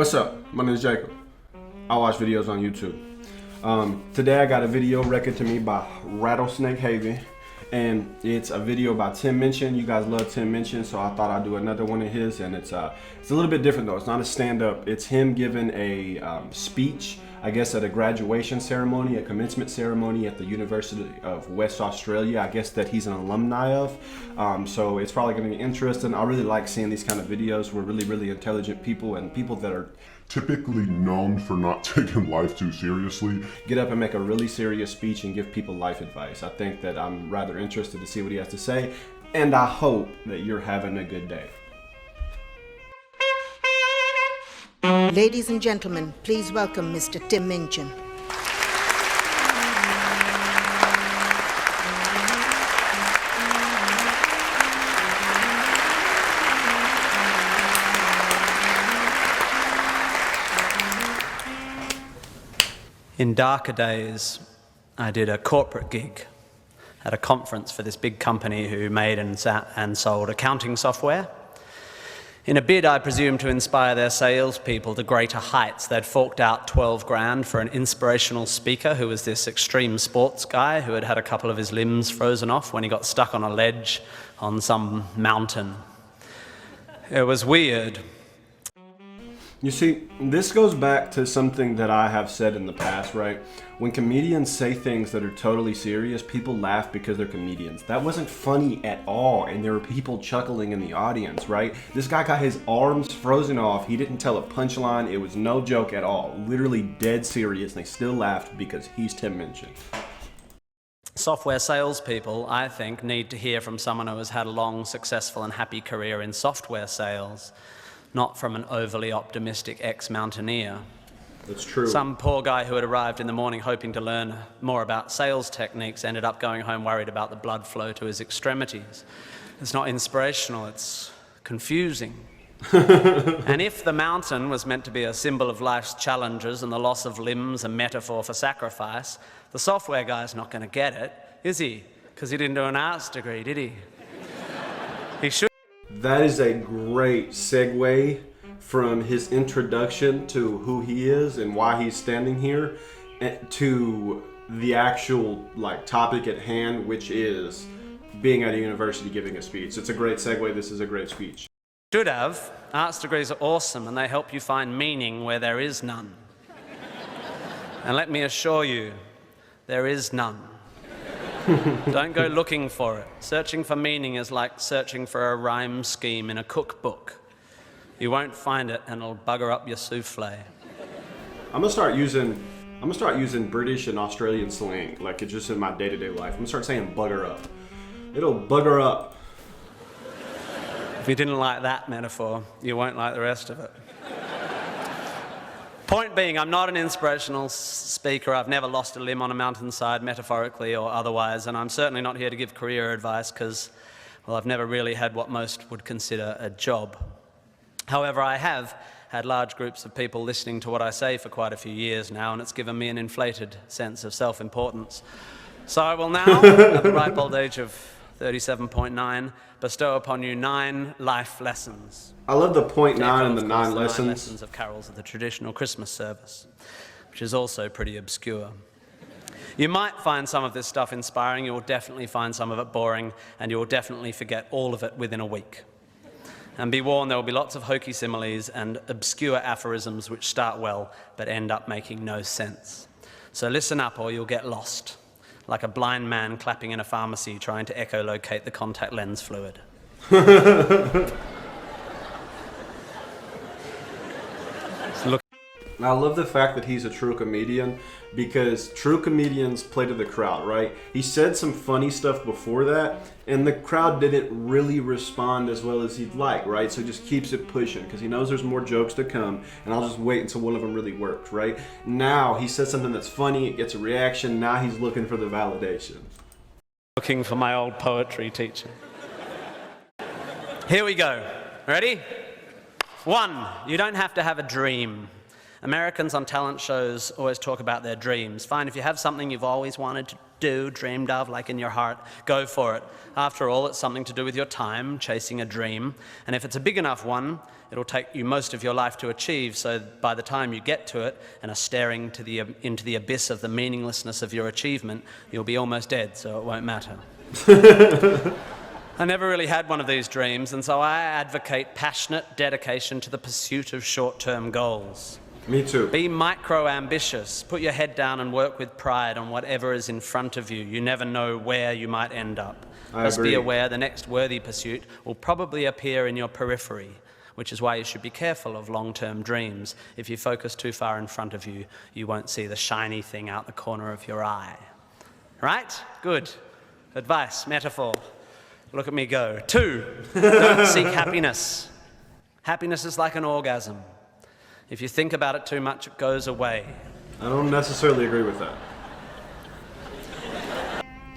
What's up? My name is Jacob. I watch videos on YouTube. Today I got a video recommended to me by RattlesnakeHaven, and it's a video about Tim Minchin. You guys love Tim Minchin, so I thought I'd do another one of his, and it's a little bit different though. It's not a stand-up. It's him giving a speech, I guess at a graduation ceremony, a commencement ceremony at the University of West Australia, I guess that he's an alumni of. So it's probably going to be interesting. I really like seeing these kind of videos where really intelligent people and people that are typically known for not taking life too seriously get up and make a really serious speech and give people life advice. I think that I'm rather interested to see what he has to say, and I hope that you're having a good day. Ladies and gentlemen, please welcome Mr. Tim Minchin. In darker days, I did a corporate gig at a conference for this big company who made and sold accounting software. In a bid, I presume, to inspire their salespeople to greater heights, they'd forked out 12 grand for an inspirational speaker who was this extreme sports guy who had had a couple of his limbs frozen off when he got stuck on a ledge on some mountain. It was weird. You see, this goes back to something that I have said in the past, right? When comedians say things that are totally serious, people laugh because they're comedians. That wasn't funny at all, and there were people chuckling in the audience, right? This guy got his arms frozen off. He didn't tell a punchline. It was no joke at all. Literally dead serious, and they still laughed because he's Tim Minchin. Software salespeople, I think, need to hear from someone who has had a long, successful, and happy career in software sales, not from an overly optimistic ex-mountaineer. That's true. Some poor guy who had arrived in the morning hoping to learn more about sales techniques ended up going home worried about the blood flow to his extremities. It's not inspirational, it's confusing. And if the mountain was meant to be a symbol of life's challenges and the loss of limbs a metaphor for sacrifice, the software guy's not going to get it, is he? Because he didn't do an arts degree, did he? He should. That is a great segue from his introduction to who he is and why he's standing here to the actual topic at hand, which is being at a university giving a speech. It's a great segue. This is a great speech. Should have. Arts degrees are awesome and they help you find meaning where there is none. And let me assure you, there is none. Don't go looking for it. Searching for meaning is like searching for a rhyme scheme in a cookbook. You won't find it and it'll bugger up your souffle. I'm gonna start using British and Australian slang, like it's just in my day-to-day life. I'm gonna start saying bugger up. It'll bugger up. If you didn't like that metaphor, you won't like the rest of it. Point being, I'm not an inspirational speaker. I've never lost a limb on a mountainside, metaphorically or otherwise, and I'm certainly not here to give career advice because, well, I've never really had what most would consider a job. However, I have had large groups of people listening to what I say for quite a few years now, and it's given me an inflated sense of self-importance. So I will now, at the ripe old age of 37.9, bestow upon you 9 life lessons. I love the .9 and the Of 9 course, the lessons. 9 lessons of carols of the traditional Christmas service, which is also pretty obscure. You might find some of this stuff inspiring, you'll definitely find some of it boring, and you'll definitely forget all of it within a week. And be warned, there will be lots of hokey similes and obscure aphorisms which start well but end up making no sense. So listen up or you'll get lost, like a blind man clapping in a pharmacy trying to echolocate the contact lens fluid. I love the fact that he's a true comedian because true comedians play to the crowd, right? He said some funny stuff before that and the crowd didn't really respond as well as he'd like, right? So he just keeps it pushing because he knows there's more jokes to come and I'll just wait until one of them really works, right? Now he says something that's funny, it gets a reaction, now he's looking for the validation. Looking for my old poetry teacher. Here we go. Ready? 1, you don't have to have a dream. Americans on talent shows always talk about their dreams. Fine, if you have something you've always wanted to do, dreamed of, like in your heart, go for it. After all, it's something to do with your time, chasing a dream. And if it's a big enough one, it'll take you most of your life to achieve, so by the time you get to it and are staring into the abyss of the meaninglessness of your achievement, you'll be almost dead, so it won't matter. I never really had one of these dreams, and so I advocate passionate dedication to the pursuit of short-term goals. Me too. Be micro-ambitious. Put your head down and work with pride on whatever is in front of you. You never know where you might end up. Just be aware the next worthy pursuit will probably appear in your periphery, which is why you should be careful of long-term dreams. If you focus too far in front of you, you won't see the shiny thing out the corner of your eye. Right? Good. Advice, metaphor. Look at me go. 2, don't seek happiness. Happiness is like an orgasm. If you think about it too much, it goes away. I don't necessarily agree with that.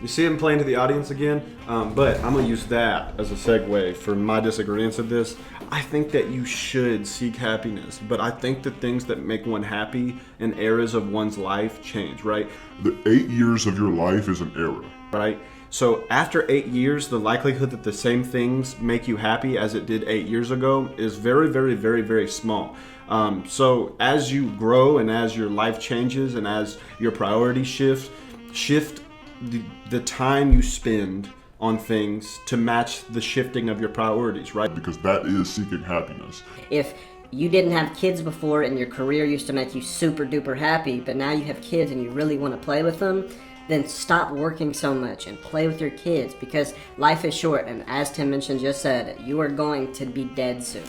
You see him playing to the audience again, but I'm going to use that as a segue for my disagreements of this. I think that you should seek happiness, but I think the things that make one happy in eras of one's life change, right? The 8 years of your life is an era. Right? So after 8 years, the likelihood that the same things make you happy as it did 8 years ago is very, very, very, very small. So as you grow and as your life changes and as your priorities shift the time you spend on things to match the shifting of your priorities, right? Because that is seeking happiness. If you didn't have kids before and your career used to make you super duper happy, but now you have kids and you really want to play with them, then stop working so much and play with your kids, because life is short, and as Tim Minchin just said, you are going to be dead soon.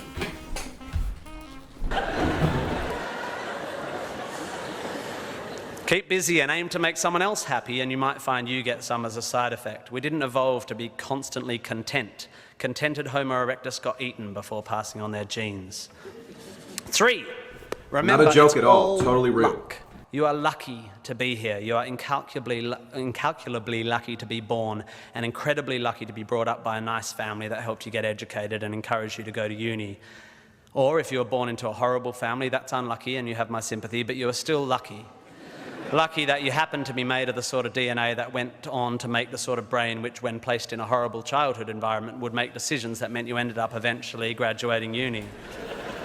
Keep busy and aim to make someone else happy, and you might find you get some as a side effect. We didn't evolve to be constantly content. Contented Homo erectus got eaten before passing on their genes. 3, remember, not a joke it's at all. all Totally real. luck. You are lucky to be here. You are incalculably lucky to be born, and incredibly lucky to be brought up by a nice family that helped you get educated and encouraged you to go to uni. Or if you were born into a horrible family, that's unlucky and you have my sympathy, but you are still lucky. Lucky that you happen to be made of the sort of DNA that went on to make the sort of brain which, when placed in a horrible childhood environment, would make decisions that meant you ended up eventually graduating uni.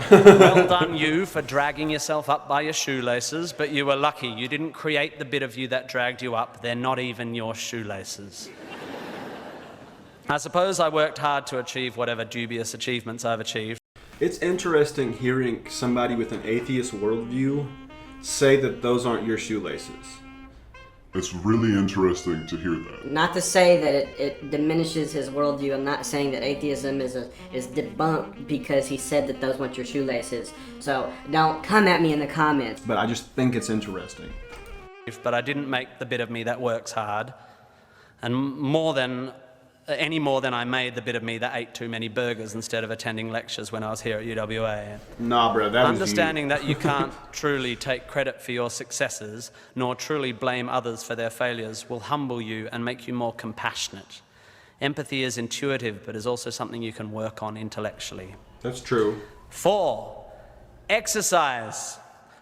Well done you for dragging yourself up by your shoelaces, but you were lucky. You didn't create the bit of you that dragged you up. They're not even your shoelaces. I suppose I worked hard to achieve whatever dubious achievements I've achieved. It's interesting hearing somebody with an atheist worldview say that those aren't your shoelaces. It's really interesting to hear that. Not to say that it diminishes his worldview. I'm not saying that atheism is debunked because he said that those weren't your shoelaces. So don't come at me in the comments. But I just think it's interesting. But I didn't make the bit of me that works hard, and any more than I made the bit of me that ate too many burgers instead of attending lectures when I was here at UWA. Nah, bro, that was Understanding that you can't truly take credit for your successes, nor truly blame others for their failures, will humble you and make you more compassionate. Empathy is intuitive, but is also something you can work on intellectually. That's true. 4, exercise.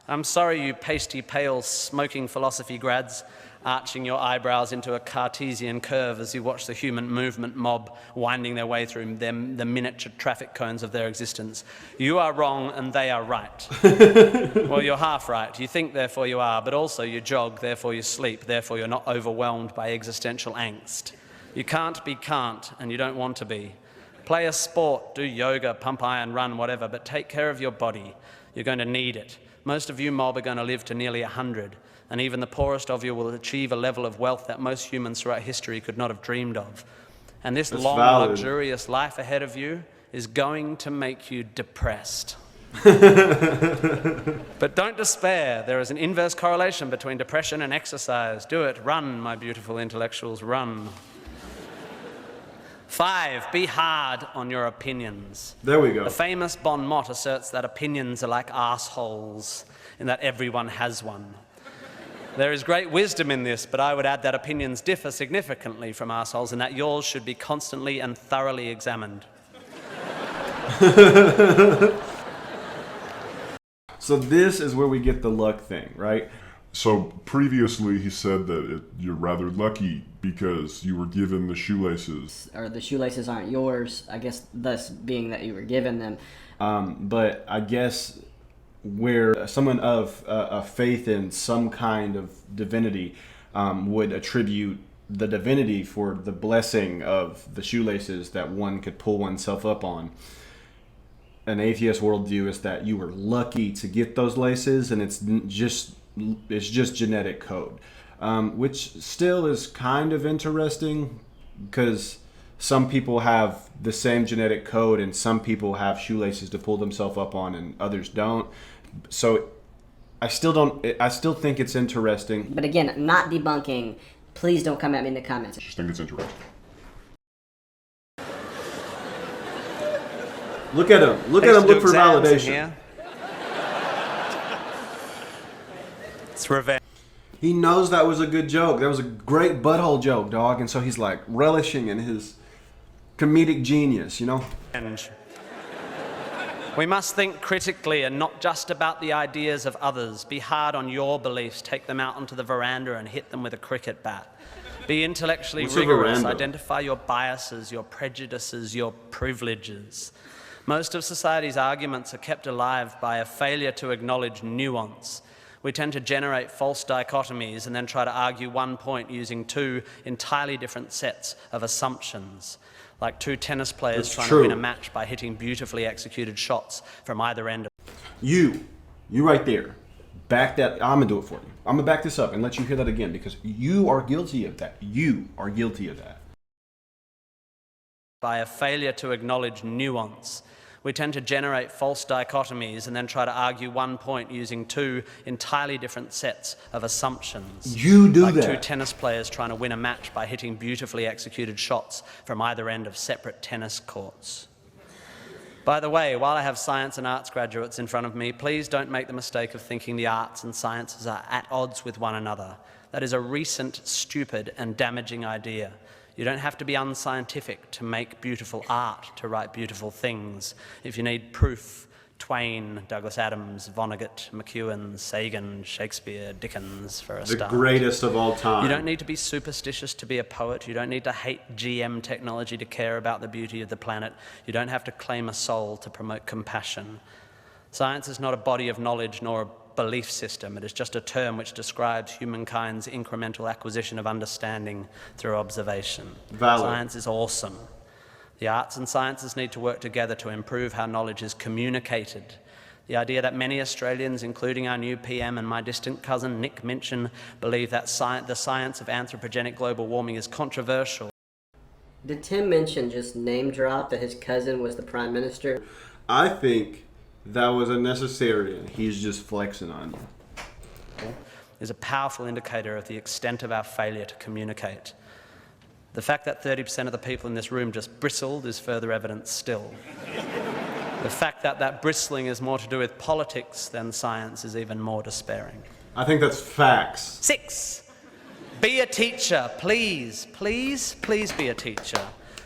I'm sorry, you pasty, pale, smoking philosophy grads, arching your eyebrows into a Cartesian curve as you watch the human movement mob winding their way through the miniature traffic cones of their existence. You are wrong and they are right. Well, you're half right. You think, therefore you are, but also you jog, therefore you sleep, therefore you're not overwhelmed by existential angst. You can't be can't, and you don't want to be. Play a sport, do yoga, pump iron, run, whatever, but take care of your body. You're going to need it. Most of you mob are going to live to nearly 100. And even the poorest of you will achieve a level of wealth that most humans throughout history could not have dreamed of. And this long, luxurious life ahead of you is going to make you depressed. But don't despair. There is an inverse correlation between depression and exercise. Do it. Run, my beautiful intellectuals, run. 5, be hard on your opinions. There we go. The famous Bon mot asserts that opinions are like assholes, and that everyone has one. There is great wisdom in this, but I would add that opinions differ significantly from assholes, and that yours should be constantly and thoroughly examined. So So this is where we get the luck thing, right? So previously he said that you're rather lucky because you were given the shoelaces. Or the shoelaces aren't yours, I guess thus being that you were given them. But I guess where someone of a faith in some kind of divinity would attribute the divinity for the blessing of the shoelaces that one could pull oneself up on. An atheist worldview is that you were lucky to get those laces, and it's just genetic code, which still is kind of interesting because some people have the same genetic code and some people have shoelaces to pull themselves up on and others don't. So I still think it's interesting. But again, not debunking. Please don't come at me in the comments. I just think it's interesting. Look at him. Look at him look for validation. It's revenge. He knows that was a good joke. That was a great butthole joke, dog. And so he's like relishing in his comedic genius, you know? We must think critically and not just about the ideas of others. Be hard on your beliefs. Take them out onto the veranda and hit them with a cricket bat. Be intellectually rigorous. Identify your biases, your prejudices, your privileges. Most of society's arguments are kept alive by a failure to acknowledge nuance. We tend to generate false dichotomies and then try to argue one point using two entirely different sets of assumptions. Like two tennis players trying to win a match by hitting beautifully executed shots from either end. You right there. Back that. I'm going to do it for you. I'm going to back this up and let you hear that again because you are guilty of that. You are guilty of that. By a failure to acknowledge nuance. We tend to generate false dichotomies and then try to argue one point using two entirely different sets of assumptions. You do like that. Two tennis players trying to win a match by hitting beautifully executed shots from either end of separate tennis courts. By the way, while I have science and arts graduates in front of me, please don't make the mistake of thinking the arts and sciences are at odds with one another. That is a recent, stupid, and damaging idea. You don't have to be unscientific to make beautiful art, to write beautiful things. If you need proof, Twain, Douglas Adams, Vonnegut, McEwen, Sagan, Shakespeare, Dickens, for a start. The greatest of all time. You don't need to be superstitious to be a poet. You don't need to hate GM technology to care about the beauty of the planet. You don't have to claim a soul to promote compassion. Science is not a body of knowledge nor a belief system. It is just a term which describes humankind's incremental acquisition of understanding through observation. Valid. Science is awesome. The arts and sciences need to work together to improve how knowledge is communicated. The idea that many Australians, including our new PM and my distant cousin Nick Minchin, believe that the science of anthropogenic global warming is controversial. Did Tim Minchin just name drop that his cousin was the Prime Minister? I think that was unnecessary and he's just flexing on you. Is a powerful indicator of the extent of our failure to communicate. The fact that 30% of the people in this room just bristled is further evidence still. The fact that that bristling is more to do with politics than science is even more despairing. I think that's facts. 6, be a teacher. Please, please, please be a teacher.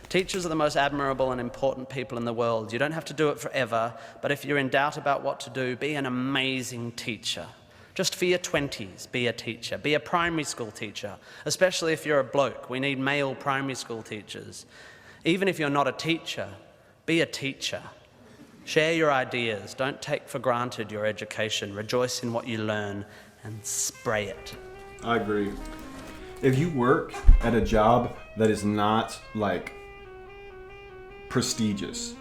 Teachers are the most admirable and important people in the world. You don't have to do it forever, but if you're in doubt about what to do, be an amazing teacher. Just for your 20s, be a teacher. Be a primary school teacher, especially if you're a bloke. We need male primary school teachers. Even if you're not a teacher, be a teacher. Share your ideas. Don't take for granted your education. Rejoice in what you learn and spray it. I agree. If you work at a job that is not like prestigious,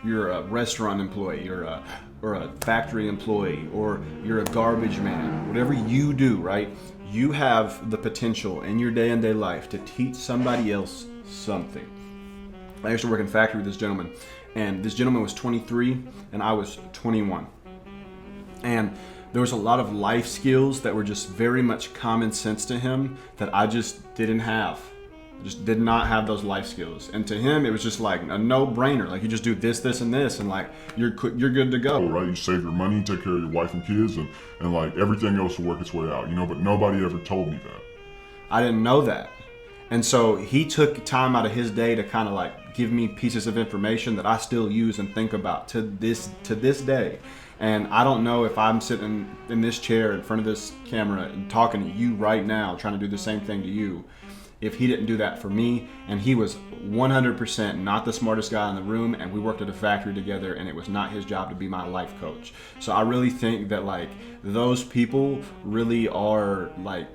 you're a restaurant employee or a factory employee or you're a garbage man, whatever you do, right? You have the potential in your day-to-day life to teach somebody else something. I used to work in factory with this gentleman, and this gentleman was 23 and I was 21. And there was a lot of life skills that were just very much common sense to him that I just didn't have. Just did not have those life skills, and to him it was just like a no-brainer. Like, you just do this, this, and this, and like you're good to go. Right, you save your money, take care of your wife and kids, and like everything else will work its way out, you know. But nobody ever told me that. I didn't know that, and so he took time out of his day to kind of like give me pieces of information that I still use and think about to this day. And I don't know if I'm sitting in this chair in front of this camera and talking to you right now, trying to do the same thing to you, if he didn't do that for me. And he was 100% not the smartest guy in the room, and we worked at a factory together, and it was not his job to be my life coach. So I really think that like those people really are like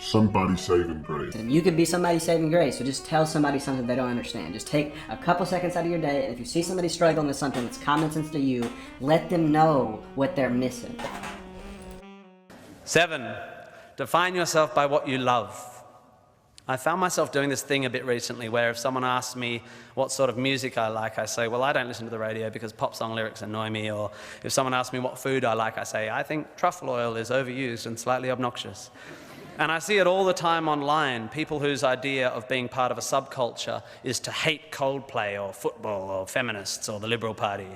Somebody saving grace. And you could be somebody's saving grace, so just tell somebody something they don't understand. Just take a couple seconds out of your day, and if you see somebody struggling with something that's common sense to you, let them know what they're missing. 7, define yourself by what you love. I found myself doing this thing a bit recently where if someone asks me what sort of music I like, I say, well, I don't listen to the radio because pop song lyrics annoy me. Or if someone asks me what food I like, I say, I think truffle oil is overused and slightly obnoxious. And I see it all the time online, people whose idea of being part of a subculture is to hate Coldplay or football or feminists or the Liberal Party.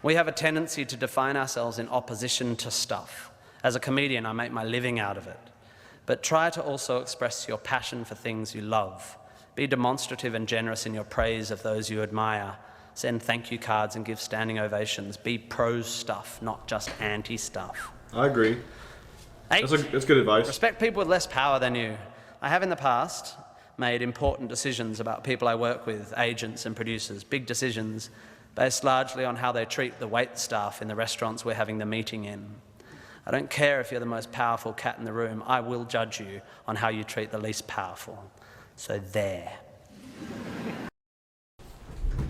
We have a tendency to define ourselves in opposition to stuff. As a comedian, I make my living out of it. But try to also express your passion for things you love. Be demonstrative and generous in your praise of those you admire. Send thank you cards and give standing ovations. Be pro stuff, not just anti stuff. I agree. 8, That's good advice. respect people with less power than you. I have in the past made important decisions about people I work with, agents and producers, big decisions based largely on how they treat the wait staff in the restaurants we're having the meeting in. I don't care if you're the most powerful cat in the room, I will judge you on how you treat the least powerful. So there.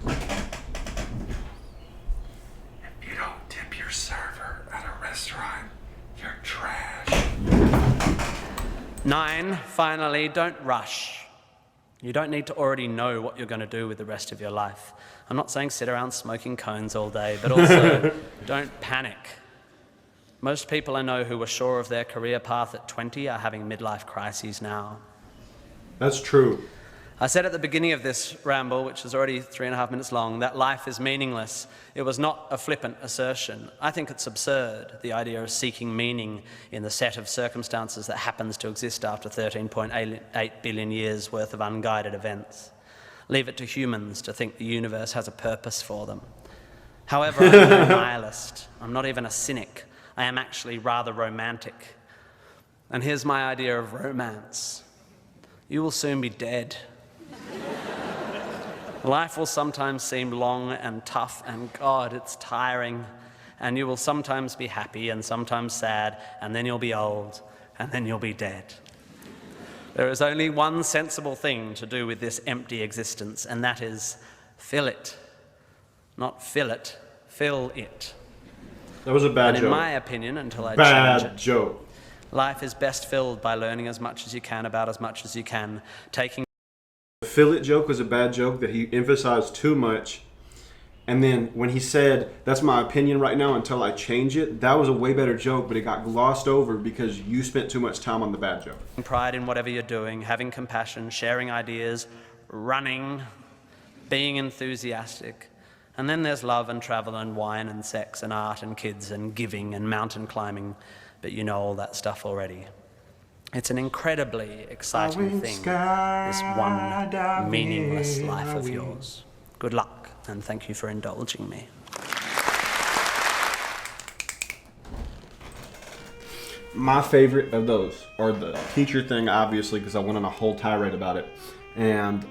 If you don't tip your server at a restaurant, you're trash. 9, finally, don't rush. You don't need to already know what you're going to do with the rest of your life. I'm not saying sit around smoking cones all day, but also don't panic. Most people I know who were sure of their career path at 20 are having midlife crises now. That's true. I said at the beginning of this ramble, which is already 3.5 minutes long, that life is meaningless. It was not a flippant assertion. I think it's absurd, the idea of seeking meaning in the set of circumstances that happens to exist after 13.8 billion years worth of unguided events. Leave it to humans to think the universe has a purpose for them. However, I'm no nihilist. I'm not even a cynic. I am actually rather romantic. And here's my idea of romance. You will soon be dead. Life will sometimes seem long and tough, and God, it's tiring. And you will sometimes be happy and sometimes sad, and then you'll be old, and then you'll be dead. There is only one sensible thing to do with this empty existence, and that is fill it. Not fill it, fill it. That was a bad And joke. in my opinion, until I change Bad it, joke. life is best filled by learning as much as you can about as much as you can, taking The fill it joke was a bad joke that he emphasized too much. And then when he said, that's my opinion right now until I change it, that was a way better joke, but it got glossed over because you spent too much time on the bad joke. pride in whatever you're doing, having compassion, sharing ideas, running, being enthusiastic. And then there's love and travel and wine and sex and art and kids and giving and mountain climbing, but you know all that stuff already. It's an incredibly exciting thing, this one meaningless life of yours. Good luck, and thank you for indulging me. My favorite of those are the teacher thing, obviously, because I went on a whole tirade about it, and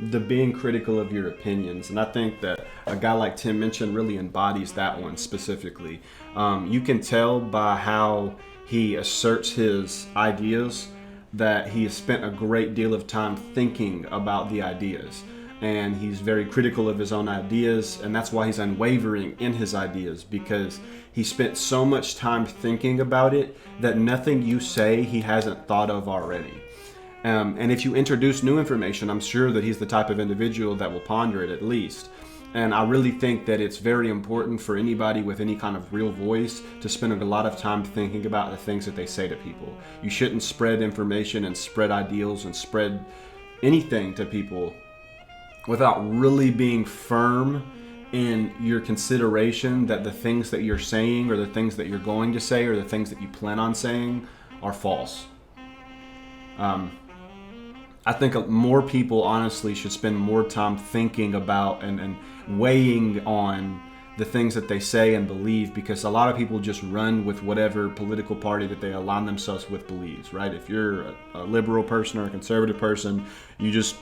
the being critical of your opinions. And I think that a guy like Tim Minchin really embodies that one specifically. You can tell by how he asserts his ideas that he has spent a great deal of time thinking about the ideas. And he's very critical of his own ideas, and that's why he's unwavering in his ideas, because he spent so much time thinking about it that nothing you say he hasn't thought of already. And if you introduce new information, I'm sure that he's the type of individual that will ponder it at least. And I really think that it's very important for anybody with any kind of real voice to spend a lot of time thinking about the things that they say to people. You shouldn't spread information and spread ideals and spread anything to people without really being firm in your consideration that the things that you're saying or the things that you're going to say or the things that you plan on saying are false. I think more people honestly should spend more time thinking about and weighing on the things that they say and believe, because a lot of people just run with whatever political party that they align themselves with believes, right? If you're a liberal person or a conservative person, you just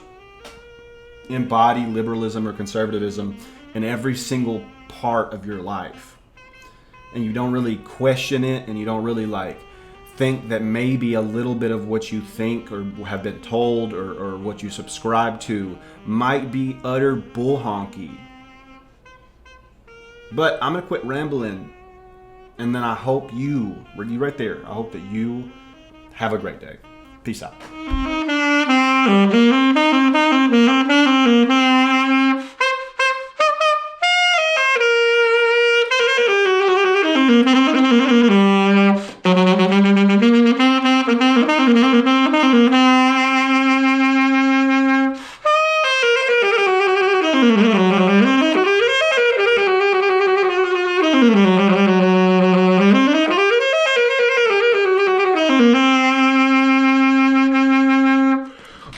embody liberalism or conservatism in every single part of your life. And you don't really question it, and you don't really like think that maybe a little bit of what you think or have been told or what you subscribe to might be utter bull honky. But I'm gonna quit rambling, and then I hope you right there, I hope that you have a great day. Peace out.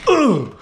Ugh.